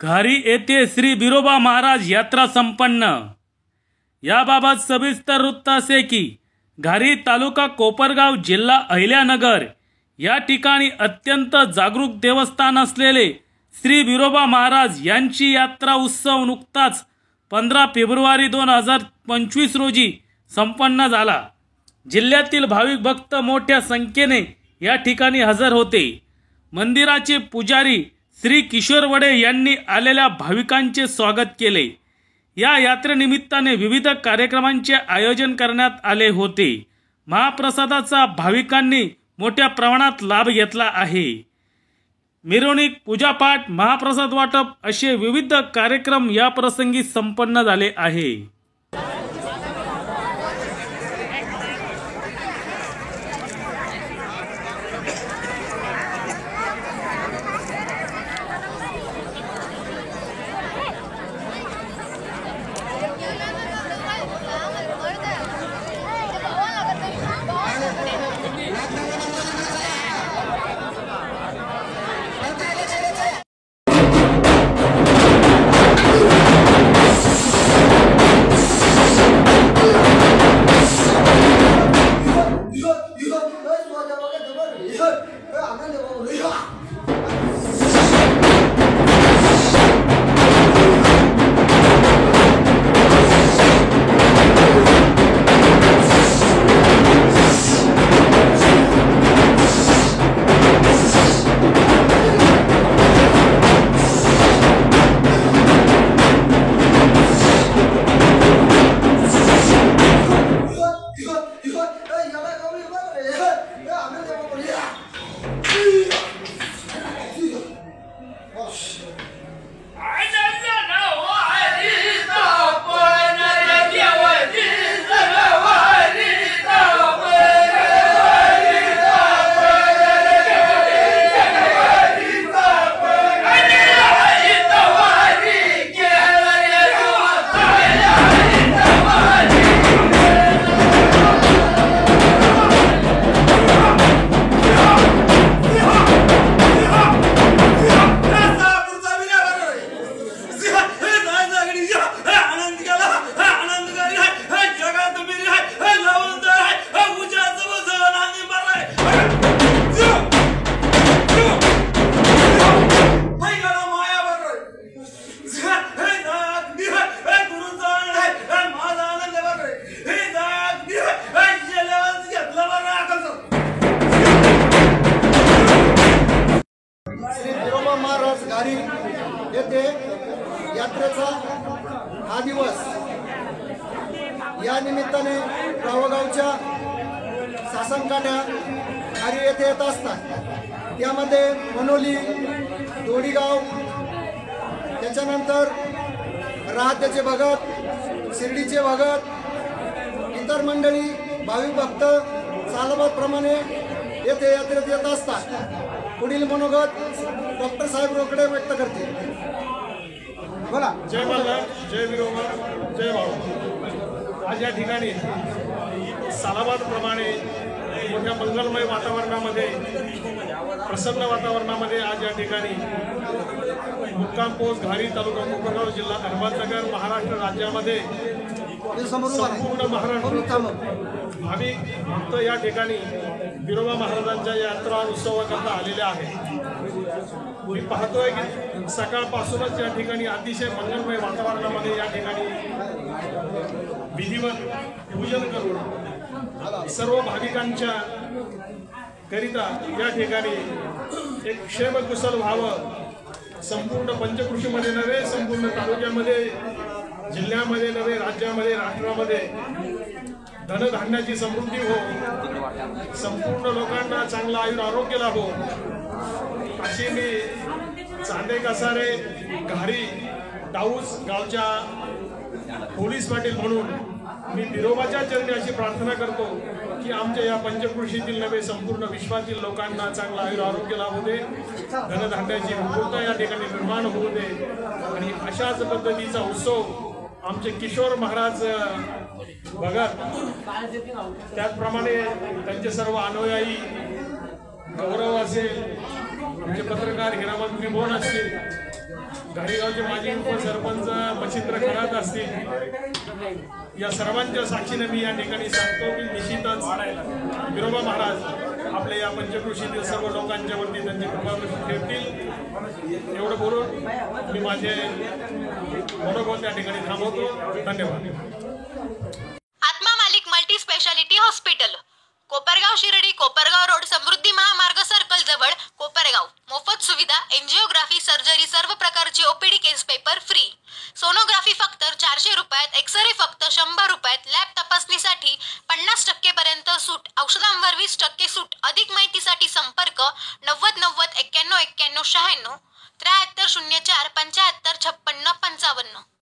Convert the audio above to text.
घारी येथे श्री बिरोबा महाराज यात्रा संपन्न। याबाबत सविस्तर वृत्त असे की घारी तालुका कोपरगाव जिल्हा अहिल्यानगर या ठिकाणी अत्यंत जागरूक देवस्थान असलेले श्री बिरोबा महाराज यांची यात्रा उत्सव नुकताच 15 फेब्रुवारी 2025 रोजी संपन्न झाला। जिल्ह्यातील भाविक भक्त मोठ्या संख्येने या ठिकाणी हजर होते। मंदिराचे पुजारी श्री किशोर वडे यांनी आलेल्या भाविकांचे स्वागत केले। या यात्रेनिमित्ताने विविध कार्यक्रमांचे आयोजन करण्यात आले होते। महाप्रसादाचा भाविकांनी मोठ्या प्रमाणात लाभ घेतला आहे। मिरवणूक, पूजापाठ, महाप्रसाद वाटप असे विविध कार्यक्रम या प्रसंगी संपन्न झाले आहे। महाराज घारी येथे यात्रेचा हा दिवस या निमित्ताने गावोगावच्या सासनकाठ्या घारी येथे येत असतात। त्यामध्ये मनोली, दोडीगाव, त्याच्यानंतर राहत्याचे भगत, शिर्डीचे भगत, इतर मंडळी भाविक भक्त सालाबादप्रमाणे येथे यात्रेत येत असतात। पुढील मनोगत डॉक्टर साहेब रोकडे व्यक्त करतील। बोला। जय मल्हार, जय बिरोबा, जय भाऊ। आज या ठिकाणी सालाबादप्रमाणे मोठ्या मंगलमय वातावरणामध्ये, प्रसन्न वातावरणामध्ये आज या ठिकाणी मुक्काम पोस्ट घारी तालुका कोपरगाव जिल्हा अहमदनगर महाराष्ट्र राज्यामध्ये संपूर्ण महाराष्ट्र भाविक भक्त या ठिकाणी बिरोबा महाराजांच्या यात्रा उत्सवाकरता आलेले आहे। मी पाहतोय की सकाळपासूनच या ठिकाणी अतिशय मंगलमय वातावरणामध्ये या ठिकाणी विधिवत पूजन करून सर्व भाविकांच्या करिता या ठिकाणी एक क्षेमकुशल व्हावं, संपूर्ण पंचकृषीमध्ये नव्हे, संपूर्ण तालुक्यामध्ये, जिल्ह्यामध्ये नव्हे, राज्यामध्ये, राष्ट्रामध्ये धनधान्याची समृद्धी हो, संपूर्ण लोकांना चांगलं आयुर आरोग्य लाभो, अशी मी चांदे कसारे घारी डाऊस गावच्या पोलीस पाटील म्हणून मी बिरोबाच्या चरणी अशी प्रार्थना करतो की आमच्या या पंचकृषीतील नव्हे, संपूर्ण विश्वातील लोकांना चांगलं आयुर आरोग्य लाभू दे, धनधान्याची पूर्तता या ठिकाणी निर्माण होऊ दे। आणि अशाच पद्धतीचा उत्सव आमचे किशोर महाराज भगत, त्याचप्रमाणे त्यांचे सर्व अनुयायी, गौरव असेल, आमचे पत्रकार हिरामन त्रिभुवन असतील, घारीगावचे माजी उपसरपंच मच्छिंद्र खरात असतील, या सर्वांच्या साक्षीने मी या ठिकाणी सांगतो की निश्चितच बिरोबा महाराज आपल्या या पंचकृषीतील सर्व लोकांच्या वरती त्यांची कृपादृष्टी ठेवतील. एवढं बोलून मी माझे मनोगत त्या ठिकाणी थांबवतो. धन्यवाद. Atma Malik multi speciality hospital, Kopargaon Shirdi, Kopargaon road, Samruddhi Mahamarg circle जवळ, कोपरगाव. मोफत सुविधा, एंजिओग्राफी, सर्जरी, सर्व प्रकारची ओपीडी, केस पेपर फ्री. सोनोग्राफी फक्त 400 रुपयात, एक्सरे फक्त 100 रुपयात, लॅब तपासणीसाठी 50% पर्यंत सूट, औषधांवर 20% सूट. अधिक माहितीसाठी संपर्क 90 90 91 91 96.